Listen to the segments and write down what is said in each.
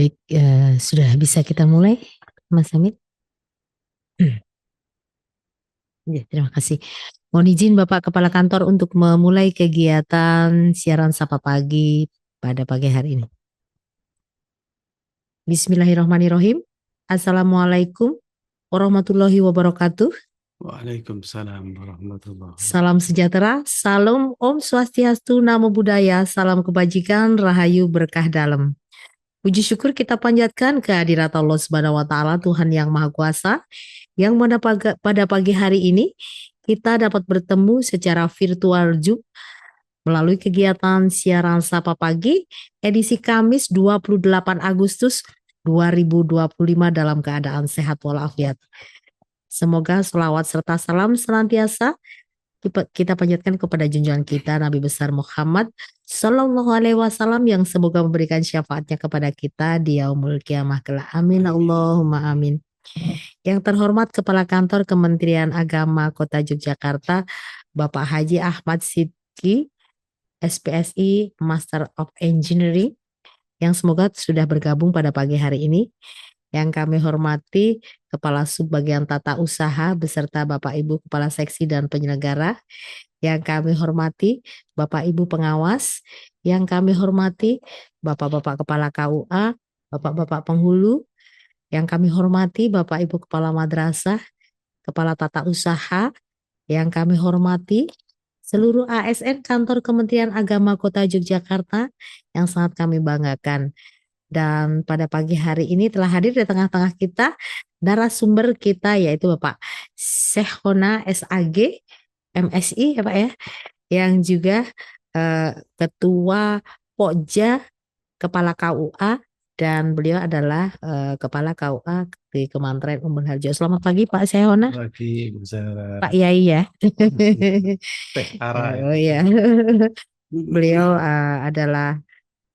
Baik, sudah bisa kita mulai, Mas Hamid? Ya, terima kasih. Mohon izin Bapak Kepala Kantor untuk memulai kegiatan siaran Sapa Pagi pada pagi hari ini. Bismillahirrahmanirrahim. Assalamualaikum warahmatullahi wabarakatuh. Waalaikumsalam warahmatullahi. Salam sejahtera, salam Om Swastiastu, Namo Buddhaya, salam kebajikan, rahayu berkah dalam. Puji syukur kita panjatkan kehadirat Allah Subhanahu wa taala, Tuhan yang Maha Kuasa, yang mana pada pagi hari ini kita dapat bertemu secara virtual Zoom melalui kegiatan siaran Sapa Pagi edisi Kamis 28 Agustus 2025 dalam keadaan sehat walafiat. Semoga selawat serta salam senantiasa kita panjatkan kepada junjungan kita Nabi besar Muhammad Sallallahu Alaihi Wasallam yang semoga memberikan syafaatnya kepada kita di yaumul kiamah kelak. Amin Allahumma amin. Yang terhormat Kepala Kantor Kementerian Agama Kota Yogyakarta, Bapak Haji Ahmad Sidki, SPSI Master of Engineering, yang semoga sudah bergabung pada pagi hari ini. Yang kami hormati Kepala Subbagian Tata Usaha beserta Bapak Ibu Kepala Seksi dan Penyelenggara. Yang kami hormati Bapak Ibu Pengawas. Yang kami hormati Bapak-Bapak Kepala KUA, Bapak-Bapak Penghulu. Yang kami hormati Bapak Ibu Kepala Madrasah, Kepala Tata Usaha. Yang kami hormati seluruh ASN Kantor Kementerian Agama Kota Yogyakarta yang sangat kami banggakan. Dan pada pagi hari ini telah hadir di tengah-tengah kita narasumber kita yaitu Bapak Sehona SAG MSI ya Pak ya, yang juga Ketua Pokja Kepala KUA dan beliau adalah Kepala KUA di Kementerian Umbul Harjo. Selamat pagi Pak Sehona. Pagi, Pak Yai ya. Teh Ara Oh ya. Beliau adalah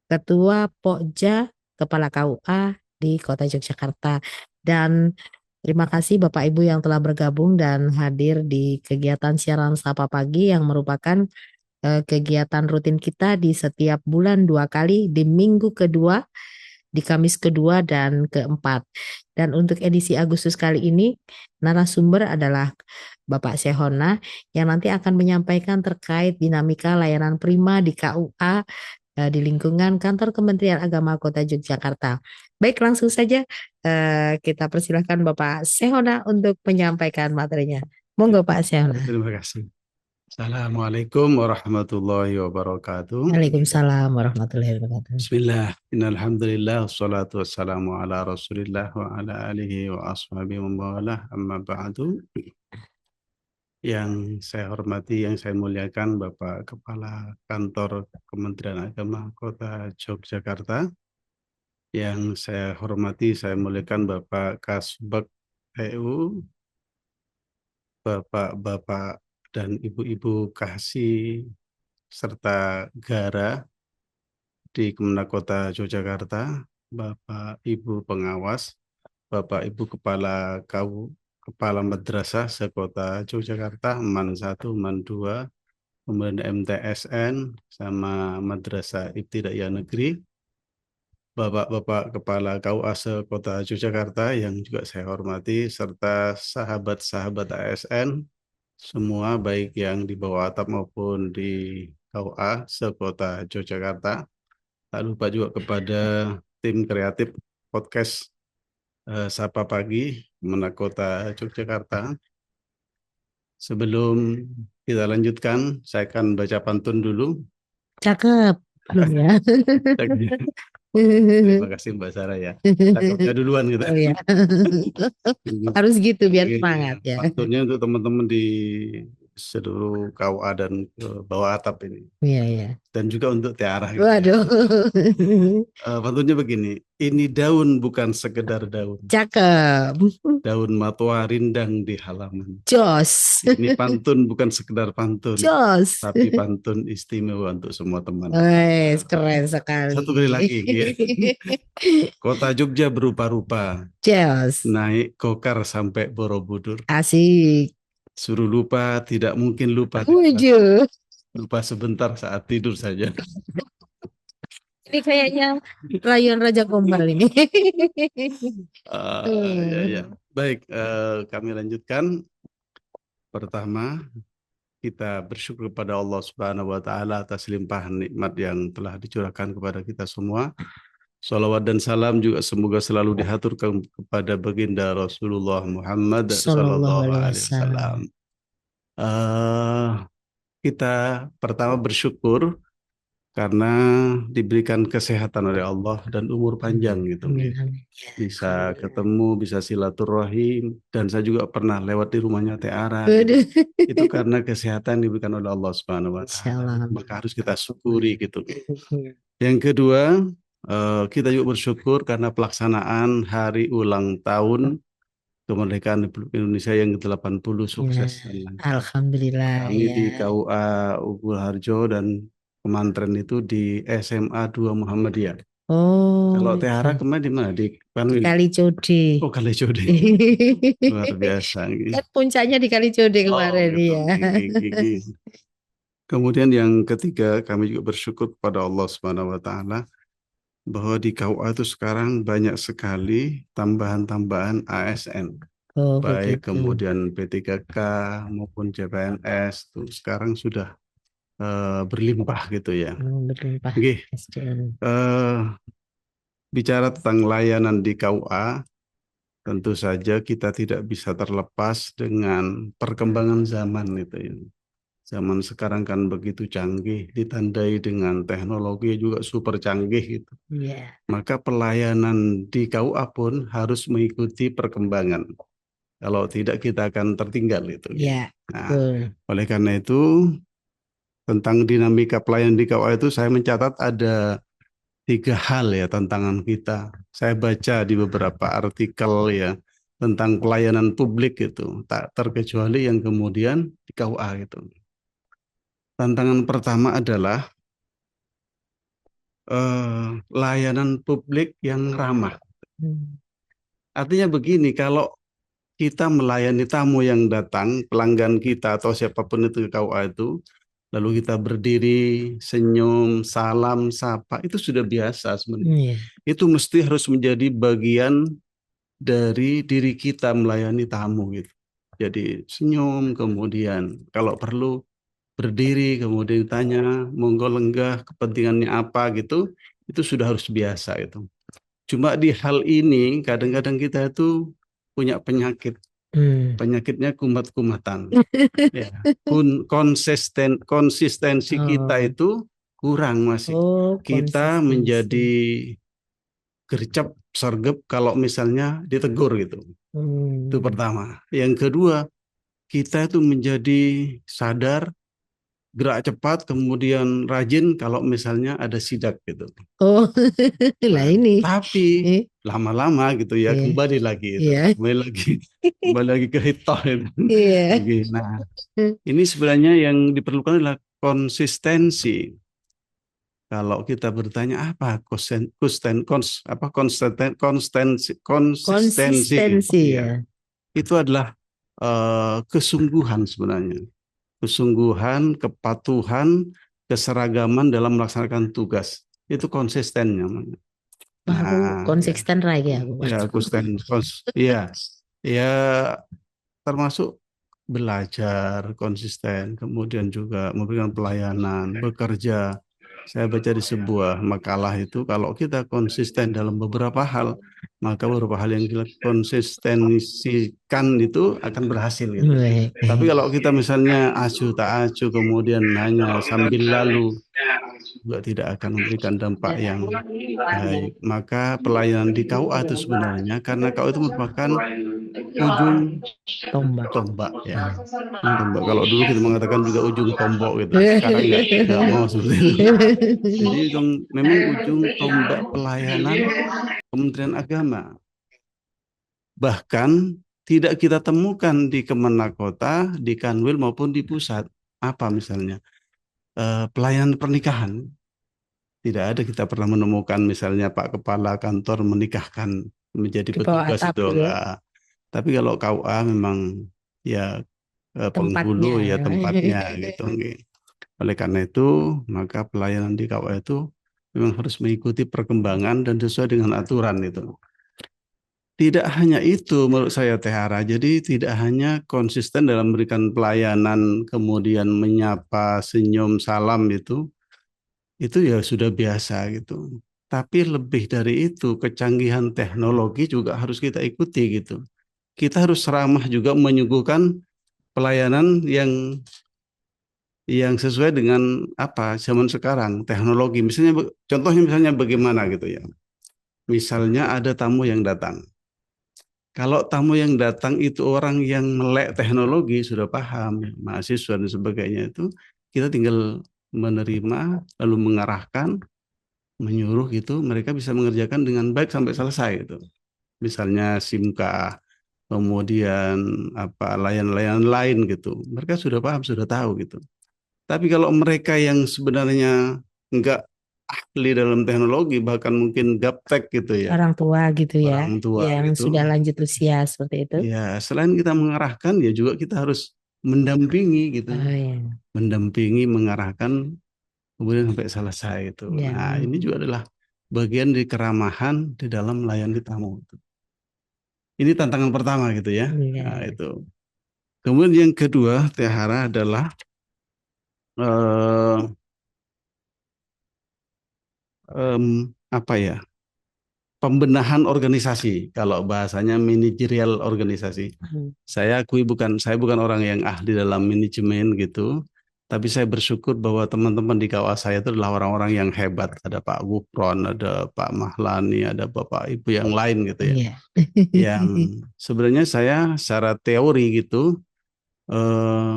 Ketua Pokja Kepala KUA di Kota Yogyakarta. Dan terima kasih Bapak Ibu yang telah bergabung dan hadir di kegiatan siaran Sapa Pagi yang merupakan kegiatan rutin kita di setiap bulan 2 kali, di minggu kedua, di Kamis kedua dan keempat. Dan untuk edisi Agustus kali ini, narasumber adalah Bapak Sehona yang nanti akan menyampaikan terkait dinamika layanan prima di KUA di lingkungan Kantor Kementerian Agama Kota Yogyakarta. Baik, langsung saja kita persilahkan Bapak Sehona untuk menyampaikan materinya. Monggo Pak Sehona. Terima kasih. Assalamualaikum warahmatullahi wabarakatuh. Waalaikumsalam warahmatullahi wabarakatuh. Bismillah, innalhamdulillah, wassalatu wassalamu ala rasulillah wa ala alihi wa ashabihi wa mawalah, amma ba'du. Yang saya hormati, yang saya muliakan Bapak Kepala Kantor Kementerian Agama Kota Yogyakarta. Yang saya hormati, saya muliakan Bapak Kasubag PU, Bapak-bapak dan ibu-ibu Kasih serta Gara di Kemenak Kota Yogyakarta, Bapak Ibu Pengawas, Bapak Ibu Kepala Kepala Madrasah sekota Yogyakarta, MAN 1, MAN 2, kemudian MTSN sama Madrasah Ibtidaiyah Negeri, Bapak-bapak Kepala KUA sekota Yogyakarta yang juga saya hormati, serta sahabat-sahabat ASN, semua baik yang di bawah atap maupun di KUA sekota Yogyakarta. Tak lupa juga kepada tim kreatif podcast Sapa Pagi Menakota Yogyakarta. Sebelum kita lanjutkan, saya akan baca pantun dulu. Cakep. Belum ya. Terima kasih Mbak Sarah ya. Cakepnya duluan gitu. Oh ya. Harus gitu biar Oke, semangat ya. pantunnya untuk teman-teman di seluruh KUA dan bawah atap ini. Iya, iya. Dan juga untuk Tiara gitu ya. Waduh. Pantunnya begini, ini daun bukan sekedar daun. Cakep. Daun matua rindang di halaman. Jos. Ini pantun bukan sekedar pantun, Jos. tapi pantun istimewa untuk semua teman. Wes, keren sekali. Satu kali lagi ya. Kota Jogja berupa-rupa, Jos. naik gokar sampai Borobudur. Asik. Suruh lupa, tidak mungkin lupa. Wujud. Lupa sebentar saat tidur saja. Ini kayaknya rayuan Raja Gombal ini. Ya, ya. Hmm. Baik, kami lanjutkan. Pertama, kita bersyukur kepada Allah Subhanahu wa taala atas limpahan nikmat yang telah dicurahkan kepada kita semua. Salawat dan salam juga semoga selalu dihaturkan kepada baginda Rasulullah Muhammad Sallallahu sallallahu alaihi alaihi wasallam. wasallam. Eh, kita pertama bersyukur karena diberikan kesehatan oleh Allah dan umur panjang gitu. Amin, amin. Bisa ketemu, bisa silaturahim, dan saya juga pernah lewat di rumahnya Teh Ara gitu. Waduh. Itu karena kesehatan diberikan oleh Allah Subhanahu wa Insya taala. Allah. Maka harus kita syukuri gitu. Yang kedua, kita juga bersyukur karena pelaksanaan hari ulang tahun kemerdekaan Republik Indonesia yang ke-80 Ya, sukses dan lancar. alhamdulillah Kami ya. di KUA Ugul Harjo dan kemantren itu di SMA 2 Muhammadiyah. Kalau Oh, Tehara ya. kemarin di mana? Di Di Panwil. Kali Code. Oh, Kalijodo. Luar biasa. Kan puncaknya di Kali Code Oh, kemarin gitu. ya. Gigi. Kemudian yang ketiga, kami juga bersyukur kepada Allah Subhanahu wa taala bahwa di KUA itu sekarang banyak sekali tambahan-tambahan ASN, Oh, baik begitu. kemudian P3K maupun CPNS itu sekarang sudah berlimpah gitu ya. Berlimpah Oke, SDM. bicara tentang layanan di KUA, tentu saja kita tidak bisa terlepas dengan perkembangan zaman itu ya. Zaman sekarang kan begitu canggih, ditandai dengan teknologi juga super canggih gitu. Iya. Maka pelayanan di KUA pun harus mengikuti perkembangan. Kalau tidak kita akan tertinggal itu. Iya, Nah, betul. oleh karena itu tentang dinamika pelayanan di KUA itu saya mencatat ada 3 hal ya tantangan kita. Saya baca di beberapa artikel ya tentang pelayanan publik itu, tak terkecuali yang kemudian di KUA gitu. Tantangan pertama adalah layanan publik yang ramah. Hmm. Artinya begini, kalau kita melayani tamu yang datang, pelanggan kita atau siapapun itu ke KUA itu, lalu kita berdiri, senyum, salam, sapa, itu sudah biasa sebenarnya. Iya. Itu mesti harus menjadi bagian dari diri kita melayani tamu gitu. Jadi senyum, kemudian kalau perlu berdiri, kemudian ditanya, monggo lenggah, kepentingannya apa gitu, itu sudah harus biasa itu. Cuma di hal ini kadang-kadang kita itu punya penyakit, Hmm. penyakitnya kumat-kumatan. Ya, konsistensi kita Oh, itu kurang masih. oh, Kita konsistensi. menjadi gercep, sergep kalau misalnya ditegur gitu. Itu Hmm. pertama. Yang kedua, kita itu menjadi sadar, gerak cepat, kemudian rajin kalau misalnya ada sidak gitu. Oh, lah Nah, ini. tapi Eh, lama-lama gitu ya iya, kembali lagi itu, iya, kembali lagi ke hitoh itu. iya. Oke, nah, ini sebenarnya yang diperlukan adalah konsistensi. Kalau kita bertanya apa konsistensi Konsistensi ya, ya. itu adalah kesungguhan sebenarnya, kesungguhan, kepatuhan, keseragaman dalam melaksanakan tugas. Itu konsisten namanya. Wah, aku Nah, ya, konsisten lagi aku. ya ya, ya termasuk belajar konsisten, kemudian juga memberikan pelayanan, bekerja. Saya baca di sebuah makalah itu, kalau kita konsisten dalam beberapa hal, maka beberapa hal yang kita konsistensikan itu akan berhasil gitu. Baik, Tapi baik. kalau kita misalnya acuh tak acuh, kemudian hanya sambil lalu, juga tidak akan memberikan dampak yang baik. Maka pelayanan di KUA itu sebenarnya, karena KUA itu merupakan ujung Tombak. tombak ya. Iya. Tombak. Kalau dulu kita mengatakan juga ujung tombok gitu. Sekarang nggak mau seperti itu. Jadi memang ujung tombak pelayanan Kementerian Agama. Bahkan tidak kita temukan di Kemenak Kota, di Kanwil maupun di pusat. Apa misalnya? Pelayanan pernikahan. Tidak ada kita pernah menemukan misalnya Pak Kepala Kantor menikahkan menjadi Di bawah petugas atap itu gitu ya. enggak. Tapi kalau KUA memang ya Tempatnya. penghulu ya tempatnya gitu. Oleh karena itu, maka pelayanan di KUA itu memang harus mengikuti perkembangan dan sesuai dengan aturan itu. Tidak hanya itu menurut saya Teh Ara, jadi tidak hanya konsisten dalam memberikan pelayanan, kemudian menyapa, senyum, salam itu ya sudah biasa gitu. Tapi lebih dari itu, kecanggihan teknologi juga harus kita ikuti gitu. Kita harus ramah juga menyuguhkan pelayanan yang sesuai dengan apa zaman sekarang, teknologi. Misalnya contohnya misalnya bagaimana gitu ya. Misalnya ada tamu yang datang. Kalau tamu yang datang itu orang yang melek teknologi, sudah paham, ya, mahasiswa dan sebagainya itu, kita tinggal menerima, lalu mengarahkan, menyuruh gitu, mereka bisa mengerjakan dengan baik sampai selesai gitu. Misalnya SIMKA, kemudian apa layan-layan lain gitu. Mereka sudah paham, sudah tahu gitu. Tapi kalau mereka yang sebenarnya enggak ahli dalam teknologi, bahkan mungkin gaptek gitu ya, Orang tua gitu ya, orang tua yang gitu, sudah lanjut usia seperti itu. ya, selain kita mengarahkan, ya juga kita harus mendampingi gitu, Oh ya, mendampingi, mengarahkan, kemudian sampai selesai itu. ya, Nah, ini juga adalah bagian dari keramahan di dalam melayani tamu. Ini tantangan pertama gitu ya. Nah, ya. itu. Kemudian yang kedua, Tehara adalah eh, apa ya? Pembenahan organisasi. Kalau bahasanya manajerial organisasi. Hmm. Saya bukan orang yang ahli dalam manajemen gitu, tapi saya bersyukur bahwa teman-teman di KUA saya itu adalah orang-orang yang hebat. Ada Pak Gufron, ada Pak Mahlani, ada Bapak Ibu yang lain gitu ya. Iya. Yang sebenarnya saya secara teori gitu eh,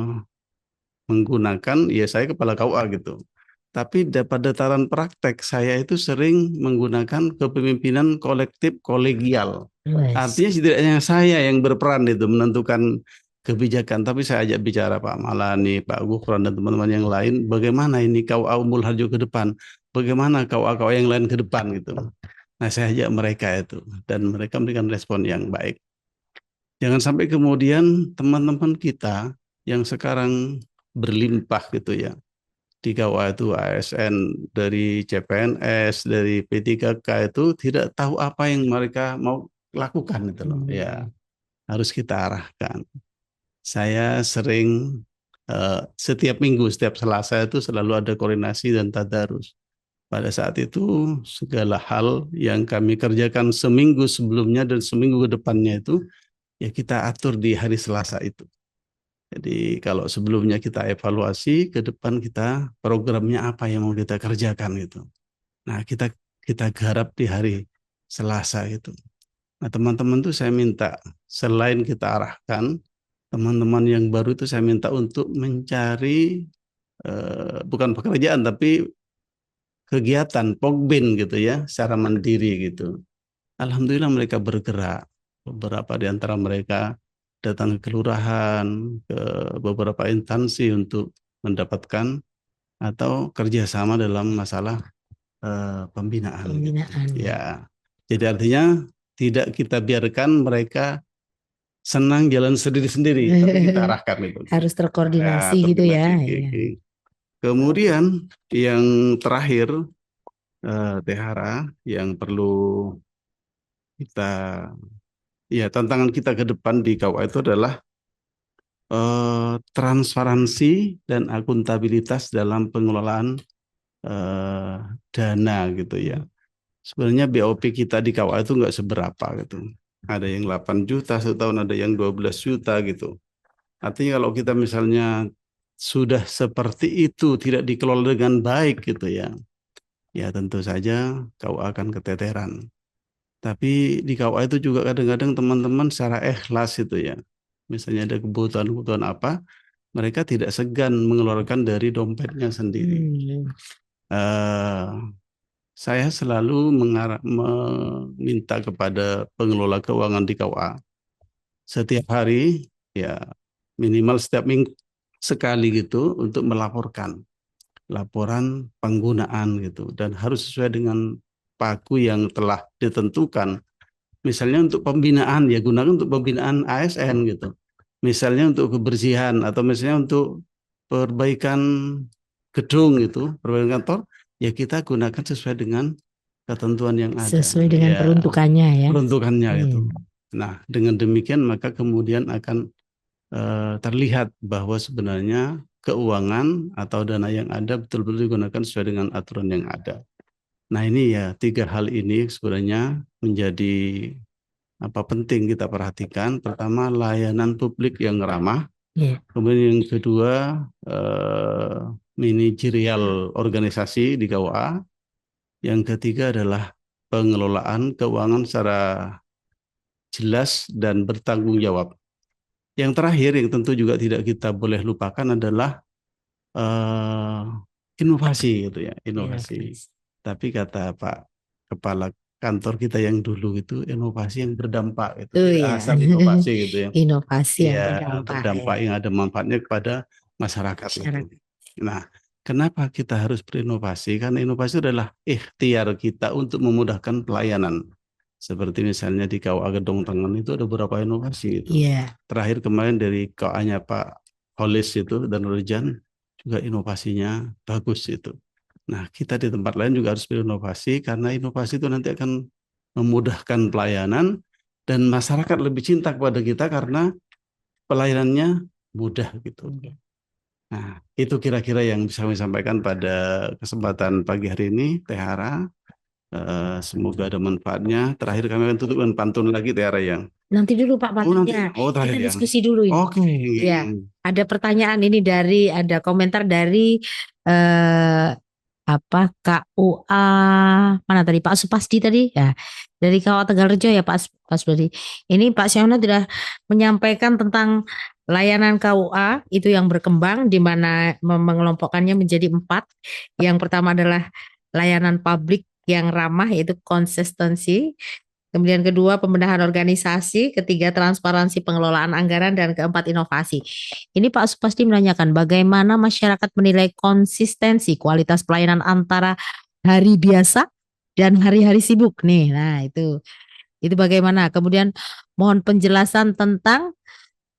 menggunakan, ya saya kepala KUA gitu. Tapi pada tataran praktek saya itu sering menggunakan kepemimpinan kolektif kolegial. Wes. Artinya setidaknya saya yang berperan itu menentukan kebijakan, tapi saya ajak bicara Pak Malani, Pak Gufron dan teman-teman yang lain, bagaimana ini KUA Umbul Harjo ke depan, bagaimana KUA-KUA yang lain ke depan gitu. Nah, saya ajak mereka itu dan mereka memberikan respon yang baik. Jangan sampai kemudian teman-teman kita yang sekarang berlimpah gitu ya di KUA itu ASN dari CPNS dari P3K itu tidak tahu apa yang mereka mau lakukan itu loh ya, Hmm. harus kita arahkan. Saya sering setiap minggu setiap Selasa itu selalu ada koordinasi dan tadarus. Pada saat itu segala hal yang kami kerjakan seminggu sebelumnya dan seminggu ke depannya itu ya kita atur di hari Selasa itu. Jadi kalau sebelumnya kita evaluasi, ke depan kita programnya apa yang mau kita kerjakan gitu. Nah, kita garap di hari Selasa itu. Nah, teman-teman tuh saya minta selain kita arahkan, teman-teman yang baru itu saya minta untuk mencari bukan pekerjaan tapi kegiatan Pokbin gitu ya, secara mandiri gitu. Alhamdulillah mereka bergerak. Beberapa di antara mereka datang ke kelurahan, ke beberapa instansi untuk mendapatkan atau kerjasama dalam masalah pembinaan gitu. Pembinaan ya. Ya, jadi artinya tidak kita biarkan mereka senang jalan sendiri-sendiri, tapi kita arahkan itu. Harus Ya, terkoordinasi gitu ya. koordinasi. Iya. Kemudian yang terakhir, Tehara, yang perlu kita, ya tantangan kita ke depan di KUA itu adalah transparansi dan akuntabilitas dalam pengelolaan eh, dana gitu ya. Sebenarnya BOP kita di KUA itu nggak seberapa gitu. Ada yang 8 juta setahun, ada yang 12 juta gitu. Artinya kalau kita misalnya sudah seperti itu tidak dikelola dengan baik gitu ya, ya tentu saja KUA akan keteteran. Tapi di KUA itu juga kadang-kadang teman-teman secara ikhlas itu ya. Misalnya ada kebutuhan-kebutuhan apa, mereka tidak segan mengeluarkan dari dompetnya sendiri. Hmm. Eh, saya selalu meminta kepada pengelola keuangan di KUA setiap hari, ya minimal setiap minggu sekali gitu untuk melaporkan laporan penggunaan gitu dan harus sesuai dengan pagu yang telah ditentukan. Misalnya untuk pembinaan ya gunakan untuk pembinaan ASN gitu. Misalnya untuk kebersihan atau misalnya untuk perbaikan gedung gitu, perbaikan kantor, ya kita gunakan sesuai dengan ketentuan yang ada, Sesuai dengan ya peruntukannya ya. peruntukannya Iya. itu. Nah, dengan demikian maka kemudian akan terlihat bahwa sebenarnya keuangan atau dana yang ada betul-betul digunakan sesuai dengan aturan yang ada. Nah, ini ya tiga hal ini sebenarnya menjadi penting kita perhatikan. Pertama, layanan publik yang ramah. Iya. Kemudian yang kedua, manajerial organisasi di KUA. Yang ketiga adalah pengelolaan keuangan secara jelas dan bertanggung jawab. Yang terakhir yang tentu juga tidak kita boleh lupakan adalah eh, inovasi gitu ya, Iya, inovasi. Mas. Tapi kata Pak Kepala Kantor kita yang dulu itu inovasi yang berdampak itu, Oh tidak ya, asal inovasi gitu ya. inovasi yang Iya, berdampak ya. berdampak yang ada manfaatnya kepada masyarakat itu. Masyarakat. Nah, kenapa kita harus berinovasi? Karena inovasi adalah ikhtiar kita untuk memudahkan pelayanan. Seperti misalnya di KUA Gedong Tengen itu ada beberapa inovasi itu. Iya. Terakhir kemarin dari KUA-nya Pak Holis itu dan Rejan juga inovasinya bagus itu. Nah, kita di tempat lain juga harus berinovasi karena inovasi itu nanti akan memudahkan pelayanan dan masyarakat lebih cinta kepada kita karena pelayanannya mudah gitu. Nah, itu kira-kira yang bisa kami sampaikan pada kesempatan pagi hari ini, Teh Hara. Semoga ada manfaatnya. Terakhir kami akan tutup dengan pantun lagi, Teh Hara yang. Nanti dulu Pak Oh nanti, pantunnya. oh Kita terakhir ya. diskusi dulu ini. Oke. Ya, ada pertanyaan ini ada komentar dari eh, KUA mana tadi Pak Supasti tadi ya, dari KUA Tegalrejo ya Pak Supasti. Ini Pak Syahona sudah menyampaikan tentang layanan KUA itu yang berkembang di mana mengelompokkannya menjadi 4. Yang pertama adalah layanan publik yang ramah yaitu konsistensi. Kemudian kedua, pembenahan organisasi. Ketiga, transparansi pengelolaan anggaran. Dan keempat, inovasi. Ini Pak Supasti menanyakan bagaimana masyarakat menilai konsistensi kualitas pelayanan antara hari biasa dan hari-hari sibuk nih. Nah, itu bagaimana? Kemudian mohon penjelasan tentang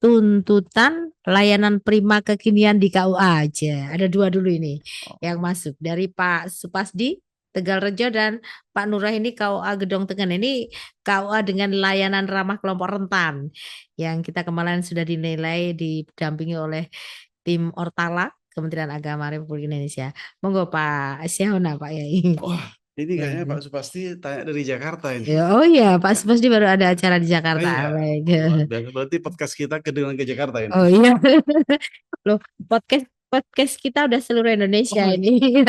tuntutan layanan prima kekinian di KUA aja. Ada 2 dulu ini yang masuk dari Pak Supasdi Tegalrejo dan Pak Nurah ini KUA Gedong Tengen. Ini KUA dengan layanan ramah kelompok rentan yang kita kemarin sudah dinilai didampingi oleh tim Ortala Kementerian Agama Republik Indonesia. Monggo Pak Syahona Pak Yai. Wah, ini Ya. kayaknya Pak Supasti tanya dari Jakarta ini. Oh iya, Pak Supasdi baru ada acara di Oh Jakarta. iya, Baik. luar biasa. Berarti podcast kita kedengeran ke Jakarta ini. Oh iya. Loh, podcast podcast kita udah seluruh Indonesia Oh, ini. ini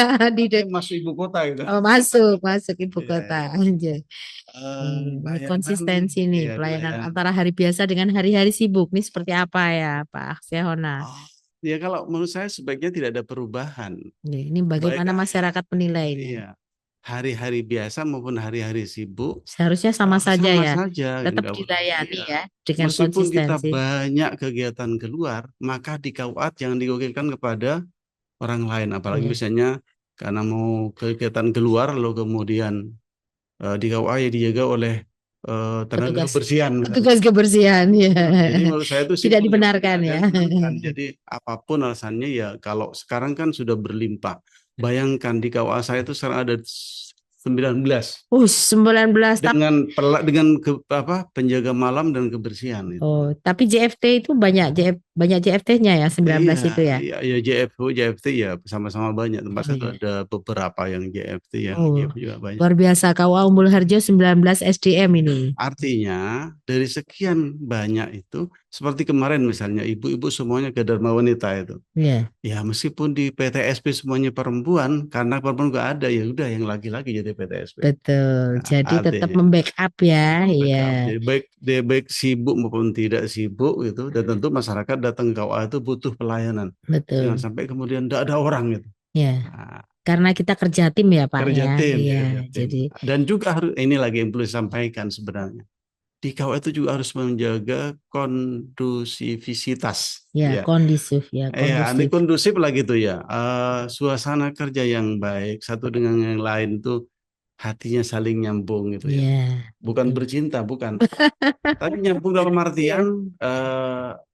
masuk ibu kota gitu. Masuk ibu Iya, kota iya. aja. Ini Layanan, konsistensi nih ya pelayanan layanan. antara hari biasa dengan hari-hari sibuk. Ini seperti apa ya Pak Fiona? Oh, ya kalau menurut saya sebaiknya tidak ada perubahan. Ini Baik, bagaimana masyarakat menilainya? iya, hari-hari biasa maupun hari-hari sibuk Seharusnya sama saja sama ya. saja, Tetap enggak dilayani iya. ya dengan Meskipun kita konsistensi. banyak kegiatan keluar, maka di KUA jangan digugurkan kepada orang lain. Apalagi Iya. misalnya karena mau kegiatan keluar, lalu kemudian di KUA ya dijaga oleh tenaga Petugas kebersihan misalnya. petugas kebersihan ya. Jadi menurut saya itu Tidak simpel ya, dibenarkan ya. jangan. Jadi apapun alasannya ya kalau sekarang kan sudah berlimpah. Bayangkan di KUA saya itu sekarang ada 19 19 tahun. dengan penjaga malam dan kebersihan itu. Oh, tapi JFT itu banyak JFT-nya ya Iya, 19 itu ya. iya, ya JFT ya sama-sama banyak. Tempat Oh saya itu iya. ada beberapa yang JFT yang Oh, IF juga banyak. luar biasa KUA Umbul Harjo 19 SDM ini. Artinya dari sekian banyak itu, seperti kemarin misalnya ibu-ibu semuanya ke Dharma Wanita itu. Iya, Ya meskipun di PTSP semuanya perempuan, karena perempuan nggak ada, ya udah yang laki-laki jadi PTSP. betul. Nah, Jadi tetap artinya membackup ya. Iya, backup. Jadi baik sibuk maupun tidak sibuk gitu, dan tentu masyarakat datang ke KUA itu butuh pelayanan. Jangan betul. sampai kemudian tidak ada orang gitu. Ya, Nah, karena kita kerja tim ya Pak kerja ya. tim, Iya, kerja tim. jadi Dan juga harus ini lagi yang perlu disampaikan sebenarnya. Di KUA itu juga harus menjaga kondusivitas. ya Ya, kondusif ya, anti kondusif. kondusif lah gitu ya. Suasana kerja yang baik satu dengan yang lain itu hatinya saling nyambung gitu ya. Iya, Bukan betul. bercinta, bukan. Tapi nyambung dalam artian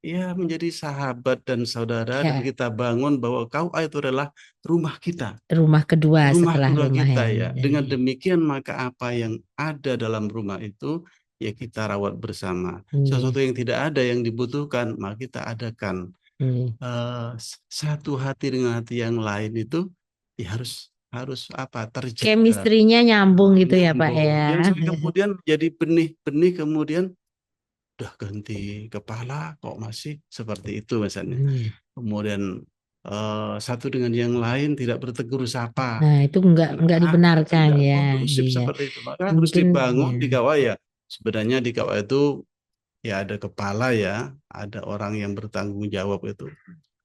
ya menjadi sahabat dan saudara dan Ya, kita bangun bahwa KUA itu adalah rumah kita, rumah kedua rumah setelah kedua rumah kita yang ya. ya, Dengan ya. demikian maka apa yang ada dalam rumah itu ya kita rawat bersama. Iya, Sesuatu yang tidak ada yang dibutuhkan maka kita adakan. iya. Satu hati dengan hati yang lain itu ya harus harus apa terjaga. Chemistry-nya nyambung gitu ya, Pak Nyambung. ya. Yang sampai kemudian jadi benih-benih kemudian udah ganti kepala kok masih seperti itu misalnya. Iya. Kemudian satu dengan yang lain tidak bertegur sapa. Nah, itu nggak Nah, dibenarkan tidak ya. kondusif Iya. seperti itu. Maka harus Mungkin ya. dibangun di kawah ya. Sebenarnya di kawah itu ya ada kepala ya, ada orang yang bertanggung jawab itu.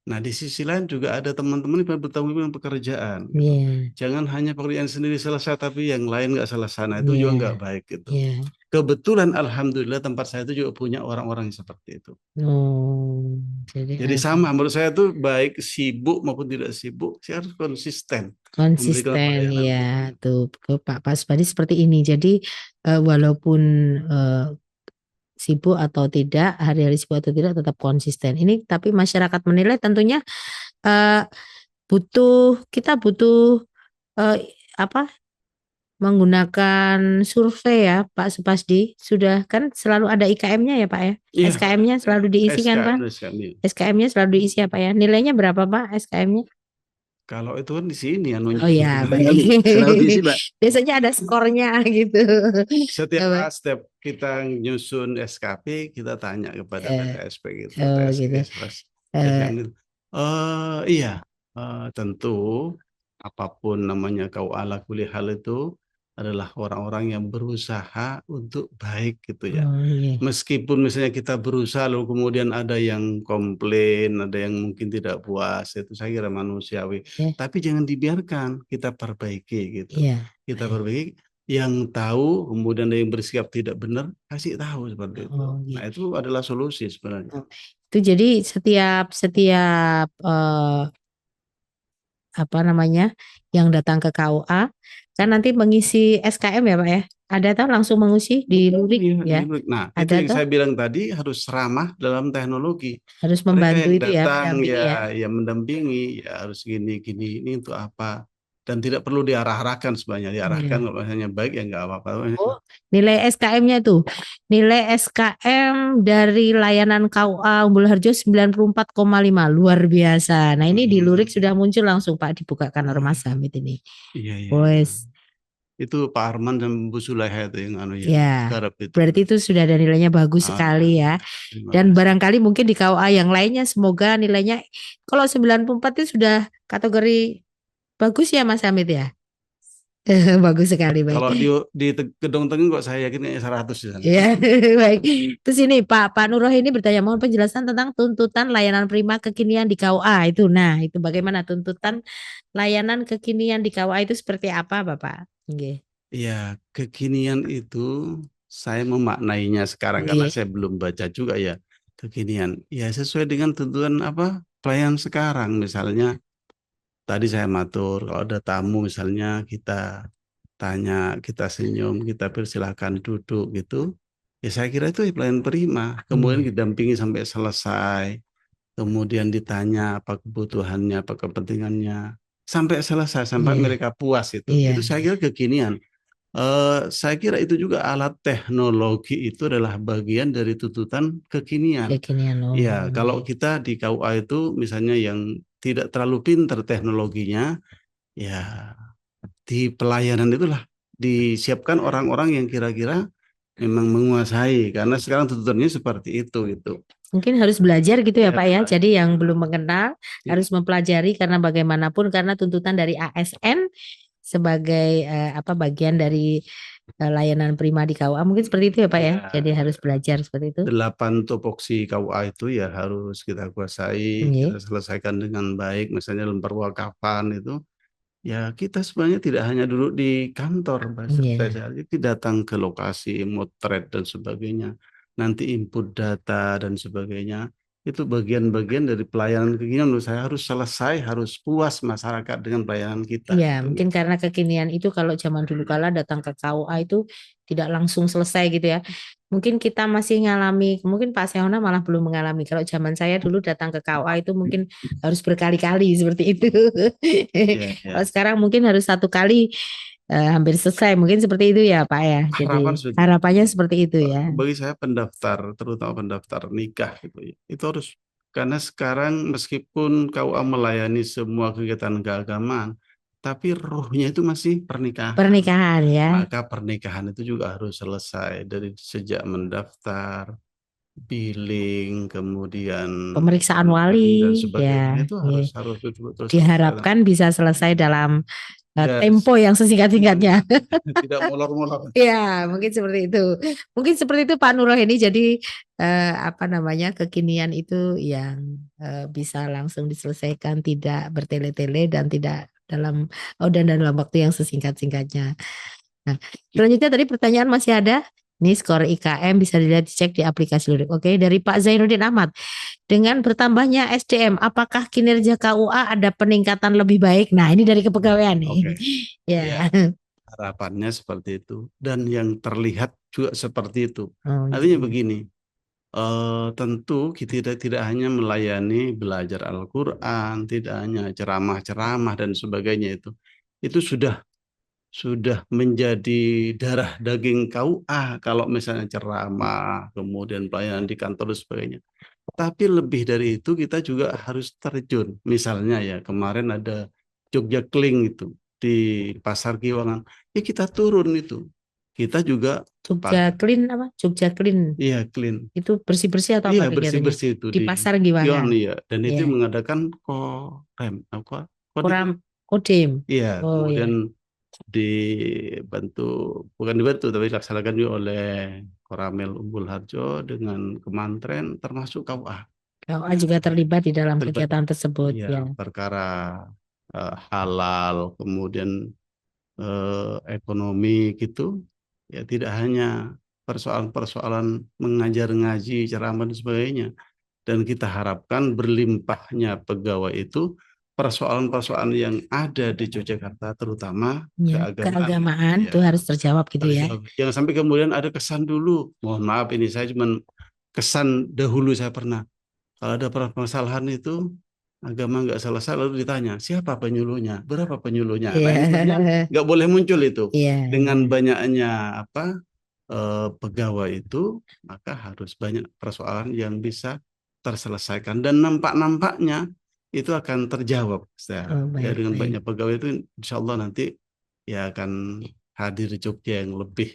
Nah, di sisi lain juga ada teman-teman yang bertanggung jawab dengan pekerjaan gitu. Iya. Jangan hanya pekerjaan sendiri selesai tapi yang lain nggak selesai. Nah, itu juga Iya. nggak baik gitu. Iya. Kebetulan alhamdulillah tempat saya itu juga punya orang-orang yang seperti itu. Oh, jadi Jadi sama menurut saya itu baik sibuk maupun tidak sibuk, saya harus konsisten memberikan konsisten pelayanan ya itu. tuh ke Pak Pasbadi seperti ini. Jadi walaupun eh, sibuk atau tidak, hari-hari sibuk atau tidak tetap konsisten. Ini tapi masyarakat menilai tentunya eh, kita butuh eh, apa menggunakan survei ya Pak Supasdi. Sudah kan selalu ada IKM-nya ya Pak ya. Iya, SKM-nya selalu diisi kan Pak? SKM, SKM. SKM-nya selalu diisi apa ya? Nilainya berapa Pak SKM-nya? Kalau itu kan di sini ya Oh nunjukin ya, kan baik. selalu diisi, Mbak. Biasanya ada skornya gitu. Setiap Apa? step kita nyusun SKP, kita tanya kepada Eh, PTSP gitu, oh gitu. PTSP, SKM Eh, gitu. Iya, tentu apapun namanya kau ala kuli hal itu adalah orang-orang yang berusaha untuk baik gitu ya. oh iya, Meskipun misalnya kita berusaha lalu kemudian ada yang komplain, ada yang mungkin tidak puas, itu saya kira manusiawi. ya, Tapi jangan dibiarkan, kita perbaiki gitu. iya, Kita baik. perbaiki, yang tahu kemudian ada yang bersikap tidak benar, kasih tahu seperti itu. Oh Nah, gitu. itu adalah solusi sebenarnya. Oh, itu jadi setiap setiap apa namanya yang datang ke KUA kan nanti mengisi SKM ya Pak ya. Ada tahu langsung mengisi di Lurik Iya, ya. nah, itu Ada yang tuh saya bilang tadi harus ramah dalam teknologi. harus Mereka membantu yang itu ya, datang ya, mendampingi ya. ya mendampingi, ya harus gini, gini, ini untuk apa? Dan tidak perlu diarah-arahkan sebenarnya. Diarahkan Iya. kalau misalnya baik ya nggak apa-apa. Oh, nilai SKM-nya tuh. Nilai SKM dari layanan KUA Umbul Harjo 94,5. Luar biasa. Nah, ini di Lurik Hmm, sudah muncul langsung Pak dibukakan Ormas hmm, Summit ini. iya, iya, iya. Wes, Itu Pak Arman dan Bu Sulaiha itu yang anu ya, ya. garap itu. Berarti itu sudah ada nilainya bagus Ah, sekali ya. terima Dan kasih. barangkali mungkin di KUA yang lainnya semoga nilainya kalau 94 itu sudah kategori bagus ya Mas Hamid ya. Bagus sekali, baik. Kalau di Gedong Tengah kok saya yakin kayaknya 100 di sana. Ya, baik. Terus ini Pak Nuroh ini bertanya mohon penjelasan tentang tuntutan layanan prima kekinian di KUA itu. Nah, itu bagaimana tuntutan layanan kekinian di KUA itu seperti apa, Bapak? Nggih. Ya, kekinian itu saya memaknainya sekarang karena Nggih. saya belum baca juga ya kekinian. Ya sesuai dengan tuntutan apa pelayan sekarang. Misalnya tadi saya matur kalau ada tamu misalnya kita tanya, kita senyum, kita persilahkan duduk gitu. Ya saya kira itu pelayan prima. Kemudian Iya. didampingi sampai selesai. Kemudian ditanya apa kebutuhannya, apa kepentingannya. Sampai selesai, sampai Iya. mereka puas itu. Iya. Itu saya kira kekinian. Saya kira itu juga alat teknologi itu adalah bagian dari tuntutan kekinian. Kekinian Ya, oh, kalau nggih. kita di KUA itu misalnya yang tidak terlalu pinter teknologinya, ya di pelayanan itulah disiapkan orang-orang yang kira-kira memang menguasai karena sekarang tuntutannya seperti itu gitu. Mungkin harus belajar gitu ya Ya, Pak ya. Jadi yang belum mengenal harus mempelajari karena bagaimanapun karena tuntutan dari ASN sebagai apa bagian dari layanan prima di KUA mungkin seperti itu ya Pak ya. Jadi ya, harus belajar seperti itu. 8 tupoksi KUA itu ya harus kita kuasai, kita Nggih. selesaikan dengan baik. Misalnya dalam perwakapan itu, ya kita sebenarnya tidak hanya duduk di kantor, Iya. saja, kita datang ke lokasi, motret dan sebagainya. Nanti input data dan sebagainya. Itu bagian-bagian dari pelayanan kekinian menurut saya harus selesai, harus puas masyarakat dengan pelayanan kita Ya, gitu. mungkin karena kekinian itu kalau zaman dulu kala datang ke KUA itu tidak langsung selesai gitu ya. Mungkin kita masih ngalami, mungkin Pak Seona malah belum mengalami. Kalau zaman saya dulu datang ke KUA itu mungkin harus berkali-kali seperti itu. Ya, Kalau ya. sekarang mungkin harus satu kali hampir selesai. Mungkin seperti itu ya Pak ya. Harapan Jadi seperti itu. harapannya seperti itu ya. Bagi saya pendaftar, terutama pendaftar nikah gitu ya, itu harus, karena sekarang meskipun KUA melayani semua kegiatan keagamaan, tapi rohnya itu masih pernikahan. Pernikahan ya, Maka pernikahan itu juga harus selesai dari sejak mendaftar, billing, kemudian pemeriksaan wali konten dan ya. sebagainya itu Ya. harus harus betul-betul selesai. Diharapkan bisa selesai dalam Ya, tempo yang sesingkat-singkatnya. tidak molor-molor. Ya, mungkin seperti itu. Mungkin seperti itu Pak Nuroh ini. Jadi apa namanya kekinian itu yang bisa langsung diselesaikan, tidak bertele-tele dan tidak dalam dan dalam waktu yang sesingkat-singkatnya. Nah, selanjutnya tadi pertanyaan masih ada. Ini skor IKM bisa dilihat dicek di aplikasi Lurik. Oke, dari Pak Zainuddin Ahmad. Dengan bertambahnya SDM, apakah kinerja KUA ada peningkatan lebih baik? Nah, ini dari kepegawaian nih. Oke, ya. Ya. Harapannya seperti itu dan yang terlihat juga seperti itu. Oh, Artinya gitu. begini, tentu kita tidak hanya melayani belajar Al-Quran, tidak hanya ceramah-ceramah dan sebagainya itu sudah menjadi darah daging KUA kalau misalnya ceramah, kemudian pelayanan di kantor dan sebagainya. Tapi lebih dari itu kita juga harus terjun. Misalnya ya kemarin ada Jogja Kling itu di Pasar Kiwangan. Ya kita turun itu. Kita juga Jogja pakai. Clean apa? Jogja Clean. Iya, Clean. Itu bersih-bersih atau Iya, apa kegiatannya? bersih-bersih itu Di di Pasar Kiwangan, Giwangan. iya. Dan itu Ya. mengadakan Korem. Apa? Kodim. Koram Kodim. Iya, Oh ya. kemudian dibantu, bukan dibantu, tapi dilaksanakan juga oleh Koramel Umbul Harjo dengan Kemantren termasuk KUA. KUA juga terlibat di dalam Terlibat, kegiatan tersebut ya, ya. perkara halal, kemudian ekonomi gitu, ya tidak hanya persoalan-persoalan mengajar ngaji, ceramah dan sebagainya. Dan kita harapkan berlimpahnya pegawai itu persoalan-persoalan yang ada di Yogyakarta, terutama Ya, keagamaan. keagamaan Ya, itu harus terjawab gitu ya. terjawab. Jangan sampai kemudian ada kesan dulu. Mohon maaf, ini saya cuma kesan dahulu saya pernah. Kalau ada permasalahan itu agama nggak selesai lalu ditanya siapa penyuluhnya, berapa penyuluhnya. Nah ini sebenarnya Iya. nggak boleh muncul itu. Iya, Dengan iya. banyaknya pegawai itu maka harus banyak persoalan yang bisa terselesaikan dan nampak-nampaknya itu akan terjawab. Oh, Ya baik, dengan baik. banyak pegawai itu insya Allah nanti ya akan hadir Jogja yang lebih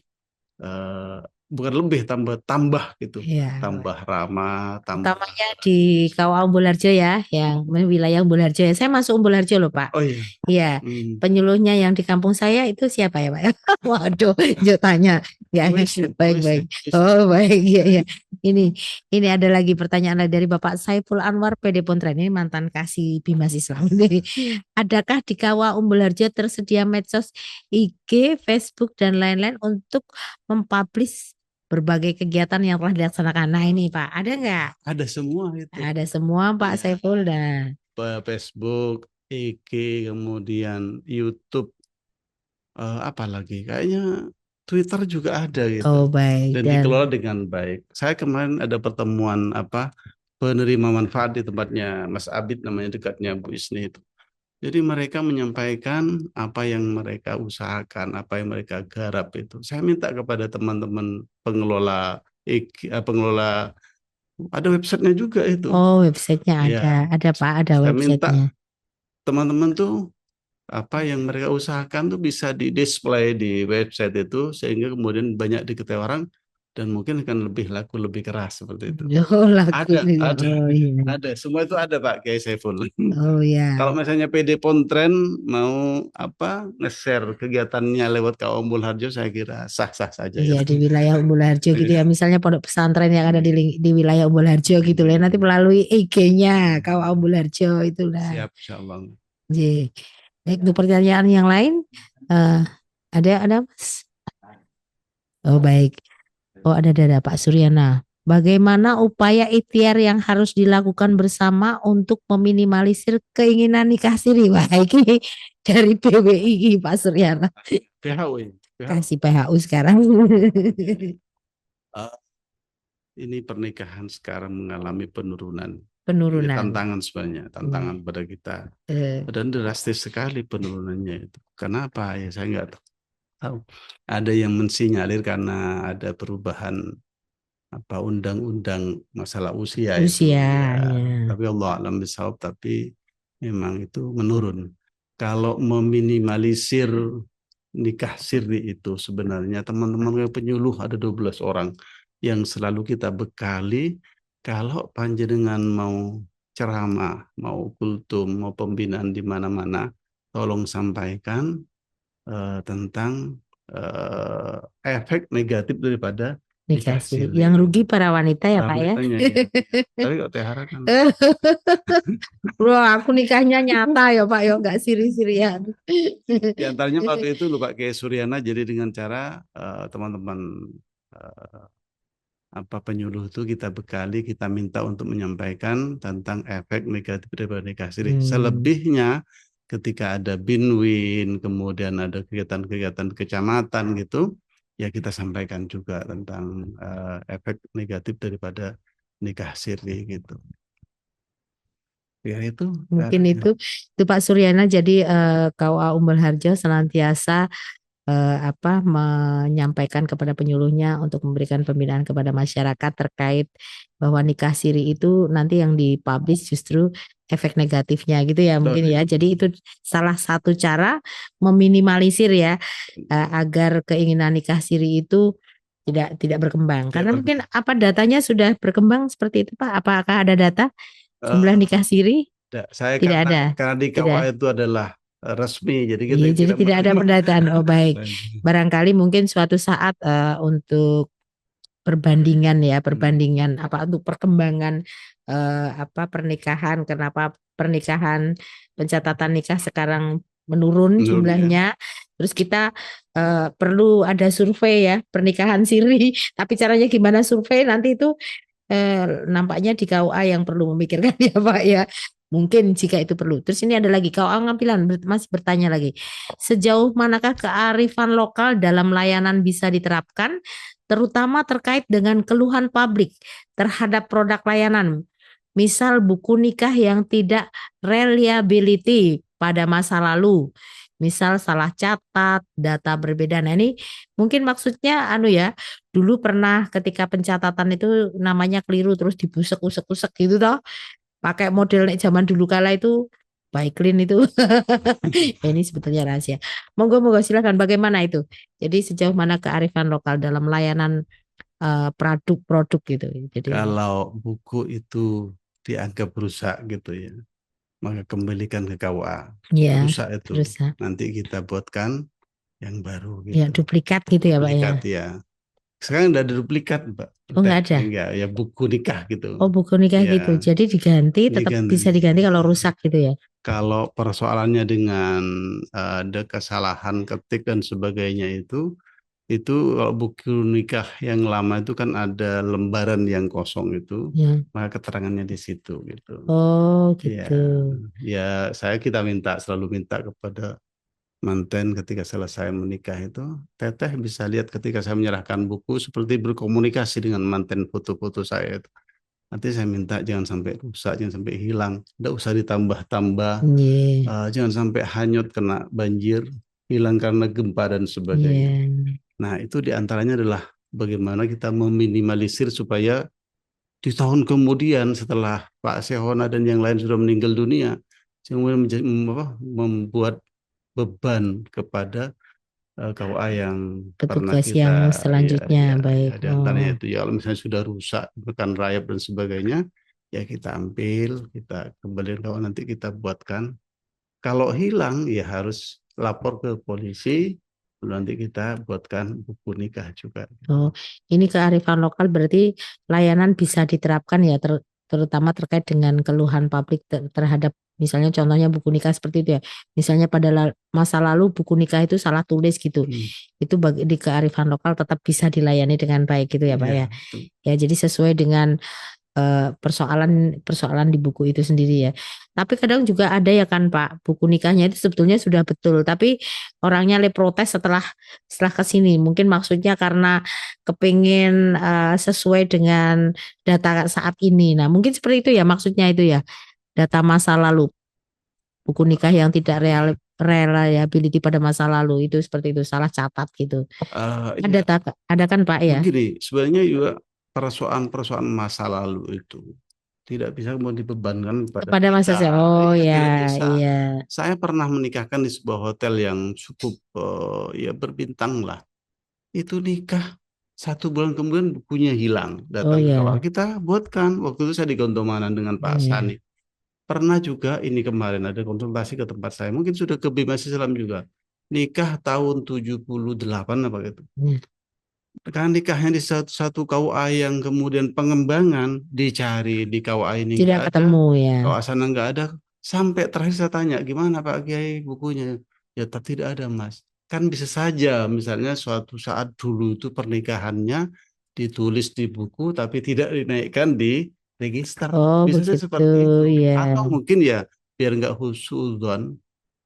eh, bukan lebih tambah tambah gitu, Iya, tambah ramah, tambah. utamanya di Kawah Umbul Harjo ya, yang wilayah Umbul Harjo ya. Saya masuk Umbul Harjo loh Pak. Oh iya. Iya, Hmm. penyuluhnya yang di kampung saya itu siapa ya Pak? Waduh, Jo tanya. Ya, Wisnu, baik-baik. Wisnu, Wisnu. Oh, baik. Iya, iya. Ini ini ada lagi pertanyaan dari Bapak Saiful Anwar PD Pontren. Ini mantan kasih Bimas Islam. Jadi, adakah di Kawah Umbul Harjo tersedia medsos IG, Facebook dan lain-lain untuk mempublish berbagai kegiatan yang telah dilaksanakan? Nah, ini Pak, ada nggak? Ada semua itu. Ada semua Pak Ya, Saiful dah. Facebook, IG, kemudian YouTube, apa lagi? Kayaknya Twitter juga ada gitu. Oh, baik. Dan Dan dikelola dengan baik. Saya kemarin ada pertemuan penerima manfaat di tempatnya Mas Abid, namanya dekatnya Bu Isni itu. Jadi mereka menyampaikan apa yang mereka usahakan, apa yang mereka garap itu. Saya minta kepada teman-teman pengelola pengelola, ada websitenya juga itu. oh, websitenya Ya, ada Pak, ada saya minta websitenya. teman-teman tuh apa yang mereka usahakan tuh bisa di-display di website itu sehingga kemudian banyak diketahui orang dan mungkin akan lebih laku lebih keras seperti itu. Oh, laku Ada, juga. ada, Oh iya. ada. Semua itu ada Pak Kiai Saiful. Oh Kalau ya. misalnya PD Pontren mau nge-share kegiatannya lewat Kaumbul Harjo, saya kira sah-sah saja Iya itu. di wilayah Umbul Harjo gitu ya. Misalnya pondok pesantren yang ada di wilayah Umbul Harjo gitu lah. Nanti melalui IG-nya Kawah Umbul Harjo itulah. Siap, insya Allah. Jadi, baik untuk pertanyaan yang lain, eh ada Mas? Oh baik. Oh ada Pak Suryana. Bagaimana upaya ikhtiar yang harus dilakukan bersama untuk meminimalisir keinginan nikah siri? Wah, ini dari PWI Pak Suryana. PHW, PHW. Kasih PHU sekarang. Ini pernikahan sekarang mengalami penurunan. Ini Penurunan. tantangan sebenarnya, tantangan pada kita. Dan drastis sekali penurunannya itu. Kenapa? Ya saya nggak tahu. Ada yang mensinyalir karena ada perubahan undang-undang masalah usia itu. Ya, tapi Allah alam bisawab, tapi memang itu menurun. Kalau meminimalisir nikah siri itu sebenarnya teman-teman penyuluh ada 12 orang yang selalu kita bekali kalau panjenengan mau ceramah, mau kultum, mau pembinaan di mana-mana, tolong sampaikan tentang efek negatif daripada nikah siri. Yang rugi para wanita ya Pak ya. Tapi kok THR kan. Bro, aku nikahnya nyata ya Pak ya, nggak siri-sirian. Di antaranya waktu itu Pak Kiai Suryana, jadi dengan cara teman-teman penyuluh itu kita bekali, kita minta untuk menyampaikan tentang efek negatif daripada nikah siri. Selebihnya ketika ada binwin, kemudian ada kegiatan-kegiatan kecamatan gitu, ya kita sampaikan juga tentang efek negatif daripada nikah siri gitu. Ya itu. Mungkin itu Pak Suryana. Jadi KUA Umbul Harjo senantiasa menyampaikan kepada penyuluhnya untuk memberikan pembinaan kepada masyarakat terkait bahwa nikah siri itu nanti yang dipublish justru efek negatifnya gitu ya mungkin ya. Jadi itu salah satu cara meminimalisir ya agar keinginan nikah siri itu tidak berkembang. Karena mungkin datanya sudah berkembang seperti itu Pak. Apakah ada data jumlah nikah siri? Saya Tidak ada. Karena di KUA itu adalah resmi, jadi kita jadi tidak ada pendataan. Oh baik, barangkali mungkin suatu saat untuk perbandingan untuk perkembangan pernikahan, kenapa pernikahan pencatatan nikah sekarang menurun jumlahnya, terus kita perlu ada survei ya pernikahan siri. Tapi caranya gimana survei nanti itu nampaknya di KUA yang perlu memikirkan ya Pak ya. Mungkin jika itu perlu. Terus ini ada lagi KUA Ngampilan masih bertanya lagi. Sejauh manakah kearifan lokal dalam layanan bisa diterapkan, terutama terkait dengan keluhan publik terhadap produk layanan. Misal buku nikah yang tidak reliability pada masa lalu. Misal salah catat, data berbeda. Nah ini mungkin maksudnya dulu pernah ketika pencatatan itu namanya keliru terus dibusek-usek-usek gitu toh. Pakai model zaman dulu kala itu by clean itu. Ini sebetulnya rahasia. Monggo silakan bagaimana itu. Jadi sejauh mana kearifan lokal dalam layanan produk-produk gitu. Jadi kalau buku itu dianggap rusak gitu ya, maka kembalikan ke KUA. Ya, rusak itu. Nanti kita buatkan yang baru gitu. Ya, duplikat gitu ya Pak ya. Ya. Sekarang udah ada duplikat, Pak. Oh, nggak ada. Enggak, ya buku nikah gitu. Oh, buku nikah gitu. Jadi diganti, tetap bisa diganti kalau rusak gitu ya. Kalau persoalannya dengan ada kesalahan ketik dan sebagainya itu kalau buku nikah yang lama itu kan ada lembaran yang kosong itu, maka keterangannya di situ gitu. Oh gitu. Ya kita selalu minta kepada manten ketika selesai menikah itu, teteh bisa lihat ketika saya menyerahkan buku seperti berkomunikasi dengan manten foto-foto saya itu. Nanti saya minta jangan sampai rusak, jangan sampai hilang, tidak usah ditambah-tambah, jangan sampai hanyut kena banjir, hilang karena gempa dan sebagainya. Nah itu diantaranya adalah bagaimana kita meminimalisir supaya di tahun kemudian setelah Pak Sehona dan yang lain sudah meninggal dunia, membuat beban kepada KUA yang pernah petugas yang selanjutnya baik. Di antaranya itu ya kalau misalnya sudah rusak, rekan rayap dan sebagainya, ya kita ambil, kita kembali KUA, nanti kita buatkan. Kalau hilang ya harus lapor ke polisi, nanti kita buatkan buku nikah juga. Oh, ini kearifan lokal berarti layanan bisa diterapkan ya terutama terkait dengan keluhan publik terhadap misalnya contohnya buku nikah seperti itu ya. Misalnya pada masa lalu buku nikah itu salah tulis gitu. Itu di kearifan lokal tetap bisa dilayani dengan baik gitu ya Pak ya. Ya jadi sesuai dengan persoalan di buku itu sendiri ya. Tapi kadang juga ada ya kan Pak, buku nikahnya itu sebetulnya sudah betul, tapi orangnya protes setelah ke sini. Mungkin maksudnya karena kepingin sesuai dengan data saat ini. Nah, mungkin seperti itu ya maksudnya itu ya. Data masa lalu, buku nikah yang tidak reliability pada masa lalu itu seperti itu, salah catat gitu. Iya. Ada kan Pak ya? Begini, sebenarnya juga persoalan-persoalan masa lalu itu tidak bisa mau dibebankan kepada Pada masa kita. oh Iya, ya, tidak bisa. iya. Saya pernah menikahkan di sebuah hotel yang cukup ya berbintang lah. Itu nikah 1 bulan kemudian bukunya hilang. Oh Datang ke ya. kawal kita buatkan. Waktu itu saya di Gondomanan dengan Pak Iya. Sani. Pernah juga ini kemarin ada konsultasi ke tempat saya. Mungkin sudah ke Bima Islam juga. Nikah tahun 78 apa gitu. Iya. Kan nikahnya di satu KUA yang kemudian pengembangan dicari di KUA ini Tidak nggak ada, ketemu ya. KUA sana nggak ada. Sampai terakhir saya tanya, gimana Pak Kiai bukunya? Ya tetap tidak ada Mas. Kan bisa saja misalnya suatu saat dulu itu pernikahannya ditulis di buku tapi tidak dinaikkan di register. Oh Bisa saja begitu seperti itu. ya. Atau mungkin ya biar nggak husnuzon,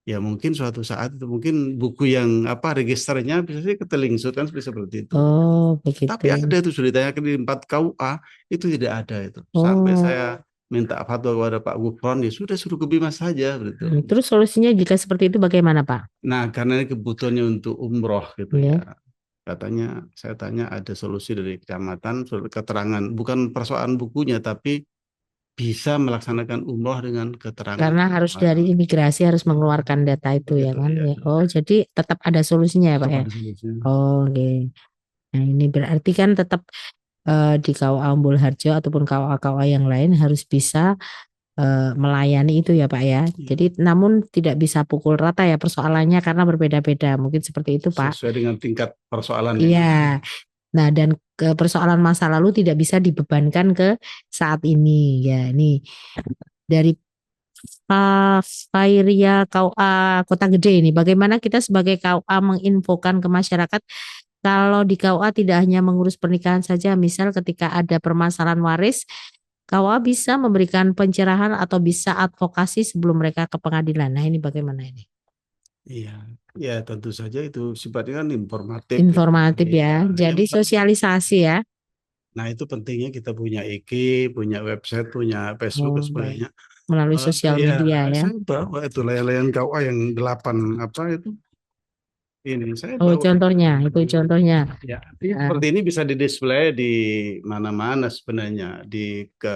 ya mungkin suatu saat itu mungkin buku yang apa registernya bisa sih ketelingsut kan seperti itu. Oh begitu. Tapi ada itu sudah ditanyakan di 4 KUA itu tidak ada itu. Sampai Oh. saya minta fatwa kepada Pak Gufron ya sudah suruh ke Bimas saja gitu. Terus solusinya jika seperti itu bagaimana Pak? Nah karena ini kebutuhannya untuk umroh gitu ya. Ya. Katanya saya tanya ada solusi dari kecamatan surat keterangan bukan persoalan bukunya tapi bisa melaksanakan umroh dengan keterangan Karena harus dari imigrasi harus mengeluarkan data itu ya gitu kan. ya. Ya. Oh jadi tetap ada solusinya ya Pak Tetap ya. ada solusinya. Oh oke. Nah ini berarti kan tetap di KUA Umbul Harjo ataupun KUA-KUA yang lain harus bisa melayani itu ya Pak ya. Jadi namun tidak bisa pukul rata ya persoalannya karena berbeda-beda. Mungkin seperti itu Pak. Sesuai dengan tingkat persoalannya. Iya. Nah, dan ke persoalan masa lalu tidak bisa dibebankan ke saat ini. Ya, ini dari Fairia KUA Kota Gede ini. Bagaimana kita sebagai KUA menginfokan ke masyarakat kalau di KUA tidak hanya mengurus pernikahan saja, misal ketika ada permasalahan waris, KUA bisa memberikan pencerahan atau bisa advokasi sebelum mereka ke pengadilan. Nah, ini bagaimana ini? Iya, ya tentu saja itu sifatnya kan informatif. Informatif Iya, ya. yang Jadi penting. sosialisasi ya. Nah itu pentingnya kita punya IG, punya website, punya Facebook dan Oh, baik. sebagainya. Melalui sosial Ya, media ya. saya bawa itu layan-layan KUA yang 8 apa itu. Ini saya Oh, bawa. contohnya, itu contohnya. Ya, seperti ini bisa di-display di mana-mana sebenarnya di ke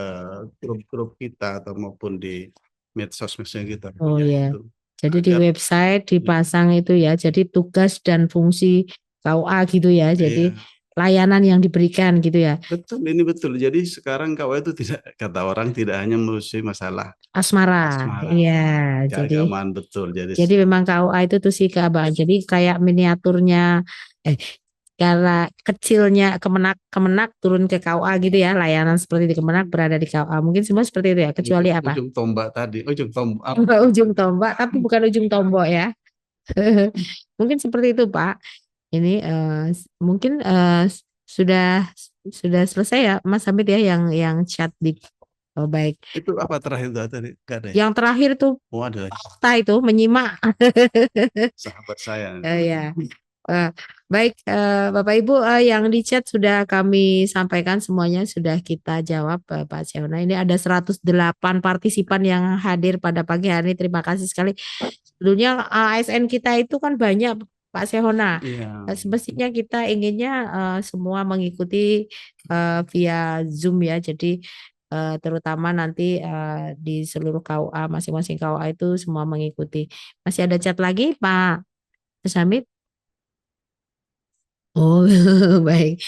grup-grup kita atau maupun di medsos-medsos kita. Oh Ya, ya. itu Jadi di agar website dipasang itu ya. Jadi tugas dan fungsi KUA gitu ya. Jadi ya layanan yang diberikan gitu ya. betul ini betul. Jadi sekarang KUA itu tidak kata orang tidak hanya mengurusi masalah Asmara. asmara, Iya, jadi keagamaan betul. Jadi memang KUA itu tuh sih keabang. Jadi kayak miniaturnya eh karena kecilnya Kemenak turun ke KUA gitu ya. Layanan seperti di Kemenak berada di KUA. Mungkin semua seperti itu ya, kecuali apa? ujung tombak tadi, ujung tombak. Ujung tombak, tapi bukan ujung tombok ya. Mungkin seperti itu, Pak. Ini mungkin sudah sudah selesai ya, Mas Hamid ya yang chat di oh, baik. Itu apa terakhir tadi? Gak ada ya? Yang terakhir tuh Oh ada lagi. fakta itu menyimak. Sahabat saya. Ya. Eh, baik, Bapak Ibu yang di chat sudah kami sampaikan semuanya sudah kita jawab Pak Syahona. Ini ada 108 partisipan yang hadir pada pagi hari ini. Terima kasih sekali. Sebetulnya ASN kita itu kan banyak Pak Syahona. Iya. Semestinya kita inginnya semua mengikuti via Zoom ya. Jadi terutama nanti di seluruh KUA masing-masing KUA itu semua mengikuti. Masih ada chat lagi Pak Samit? Oh, baik.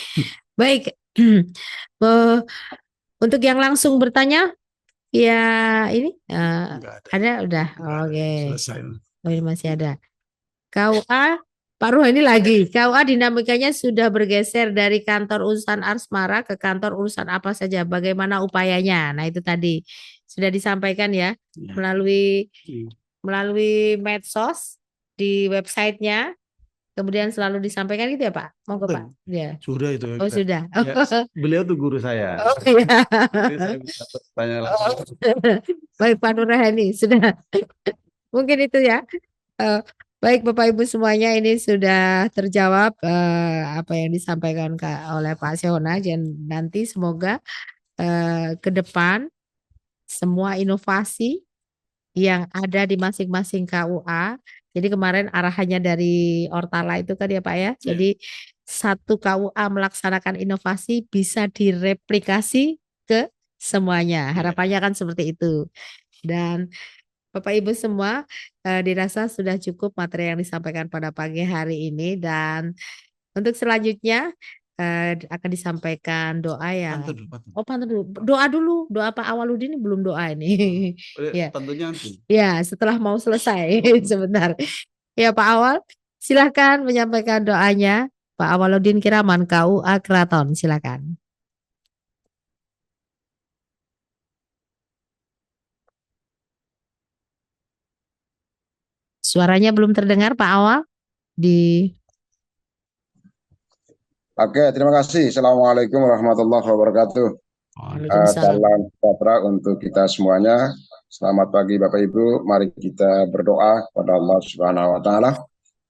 Baik. Eh, untuk yang langsung bertanya, ya ini Enggak ada. ada udah. Enggak ada. Oke. Selesai. Oh, ini masih ada. KUA Pak Ruhani lagi, KUA dinamikanya sudah bergeser dari kantor urusan Asmara ke kantor urusan apa saja. Bagaimana upayanya? Nah itu tadi sudah disampaikan ya Ya. melalui medsos di websitenya. Kemudian selalu disampaikan gitu ya Pak? Monggo Pak. Ya. Sudah itu. Oh sudah. Ya, beliau tuh guru saya. Oh iya. Jadi saya bisa bertanya langsung. Baik Pak Nurhani sudah. Mungkin itu ya. Eh, baik Bapak Ibu semuanya ini sudah terjawab apa yang disampaikan oleh Pak Seona dan nanti semoga ke depan semua inovasi yang ada di masing-masing KUA. Jadi kemarin arahannya dari Ortala itu kan ya Pak ya. Jadi satu KUA melaksanakan inovasi bisa direplikasi ke semuanya. Harapannya kan seperti itu. Dan Bapak Ibu semua dirasa sudah cukup materi yang disampaikan pada pagi hari ini dan untuk selanjutnya akan disampaikan doa ya. Oh pantun dulu. Doa dulu. Doa Pak Awaludin ini belum doa ini. Ya. Tentunya nanti. Ya setelah mau selesai sebentar. Ya Pak Awal silahkan menyampaikan doanya. Pak Awaludin Kiraman KUA Keraton silakan. Suaranya belum terdengar Pak Awal di. Oke, terima kasih. Assalamualaikum warahmatullahi wabarakatuh. Salam sejahtera untuk kita semuanya. Selamat pagi Bapak Ibu. Mari kita berdoa kepada Allah Subhanahu wa taala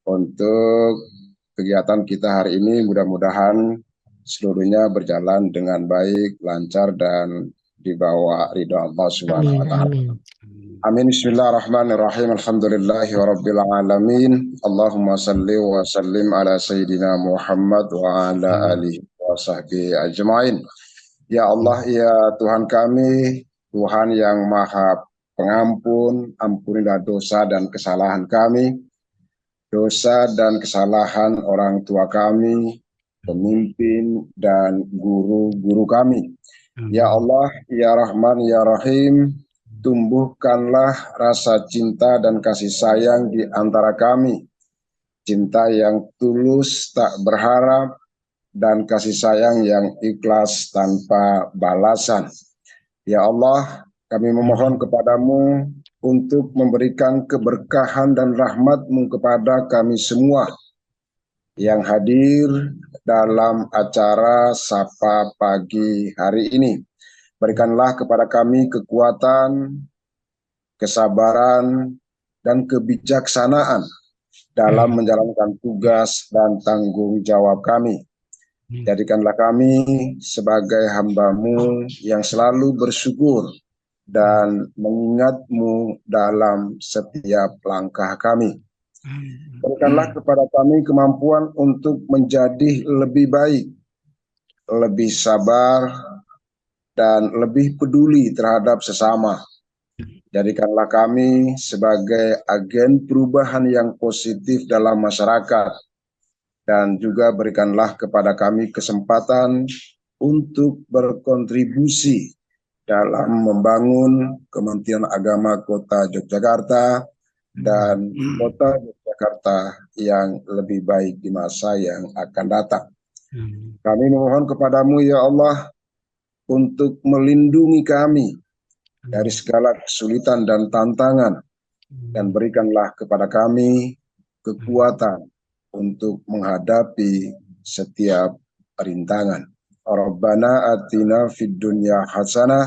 untuk kegiatan kita hari ini. Mudah-mudahan seluruhnya berjalan dengan baik, lancar dan di bawah ridha Allah Subhanahu wa taala. Amin. Bismillahirrahmanirrahim. Alhamdulillahi rabbil alamin. Allahumma salli wa sallim ala sayyidina Muhammad wa ala alihi wa sahbihi ajma'in. Ya Allah, ya Tuhan kami, Tuhan yang maha pengampun, ampunilah dosa dan kesalahan kami, dosa dan kesalahan orang tua kami, pemimpin dan guru-guru kami. Ya Allah, ya Rahman, ya Rahim, tumbuhkanlah rasa cinta dan kasih sayang di antara kami. Cinta yang tulus tak berharap dan kasih sayang yang ikhlas tanpa balasan. Ya Allah, kami memohon kepadamu untuk memberikan keberkahan dan rahmat-Mu kepada kami semua yang hadir dalam acara Sapa Pagi hari ini. Berikanlah kepada kami kekuatan, kesabaran, dan kebijaksanaan dalam menjalankan tugas dan tanggung jawab kami. Jadikanlah kami sebagai hamba-Mu yang selalu bersyukur dan mengingat-Mu dalam setiap langkah kami. Berikanlah kepada kami kemampuan untuk menjadi lebih baik, lebih sabar, dan lebih peduli terhadap sesama. Jadikanlah kami sebagai agen perubahan yang positif dalam masyarakat. Dan juga berikanlah kepada kami kesempatan untuk berkontribusi dalam membangun Kementerian Agama Kota Yogyakarta dan Kota Yogyakarta yang lebih baik di masa yang akan datang. Kami memohon kepadamu ya Allah untuk melindungi kami dari segala kesulitan dan tantangan dan berikanlah kepada kami kekuatan untuk menghadapi setiap rintangan. Rabbana atina fid dunya hasanah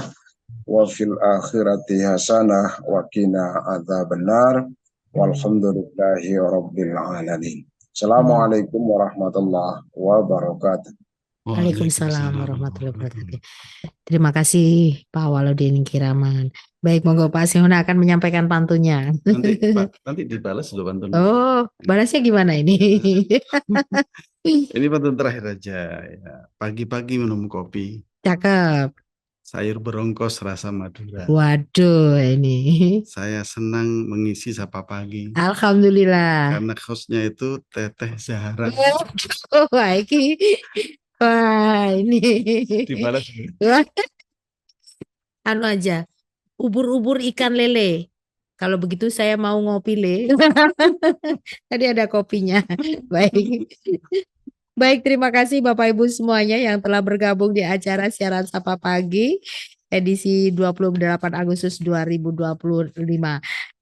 wa fil akhirati hasanah wa qina adzabannar walhamdulillahi rabbil alamin. Assalamualaikum warahmatullahi wabarakatuh. Waalaikumsalam warahmatullahi wabarakatuh. Terima kasih Pak Awaludin Kiraman. Baik, monggo Pak Seona akan menyampaikan pantunnya. Nanti dibalas loh pantun. Oh, balasnya gimana ini? Ini pantun terakhir aja. Ya. Pagi-pagi minum kopi. Cakep. Sayur berongkos rasa Madura. Waduh, ini. Saya senang mengisi Sapa Pagi. Alhamdulillah. Karena hostnya itu Teteh Zahra. Wah, ini. Wah, ini. Dibalas. Anu aja. Ubur-ubur ikan lele. Kalau begitu saya mau ngopi le. Tadi ada kopinya. Baik. Baik, terima kasih Bapak Ibu semuanya yang telah bergabung di acara siaran Sapa Pagi edisi 28 Agustus 2025.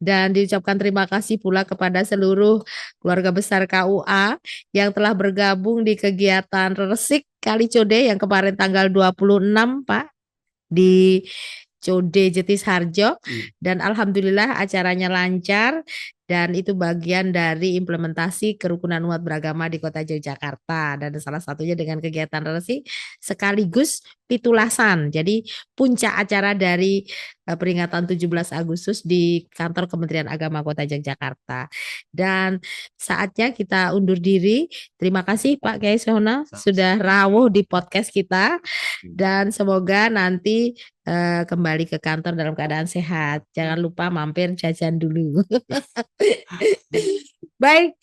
Dan diucapkan terima kasih pula kepada seluruh keluarga besar KUA yang telah bergabung di kegiatan Resik Kalicode yang kemarin tanggal 26 Pak di Code Jetis Harjo, dan alhamdulillah acaranya lancar dan itu bagian dari implementasi kerukunan umat beragama di Kota Yogyakarta, dan salah satunya dengan kegiatan resi sekaligus pitulasan. Jadi puncak acara dari peringatan 17 Agustus di kantor Kementerian Agama Kota Yogyakarta. Dan saatnya kita undur diri. Terima kasih Pak Kiai Sohona sudah rawuh di podcast kita, dan semoga nanti kembali ke kantor dalam keadaan sehat. Jangan lupa mampir jajan dulu. Baik,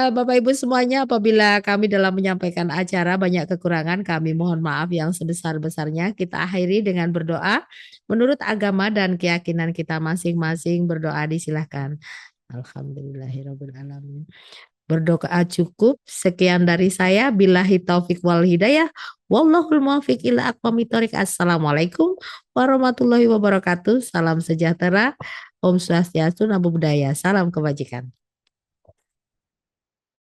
Bapak Ibu semuanya, apabila kami dalam menyampaikan acara banyak kekurangan, kami mohon maaf yang sebesar-besarnya. Kita akhiri dengan berdoa menurut agama dan keyakinan kita masing-masing. Berdoa disilahkan. Alhamdulillahirrabbilalamin. Berdoa cukup. Sekian dari saya. Billahi taufik wal hidayah. Wallahul muwaffiq ila aqwamit thoriq. Assalamualaikum warahmatullahi wabarakatuh. Salam sejahtera. Om Swastiastu, Namo Buddhaya. Salam kebajikan.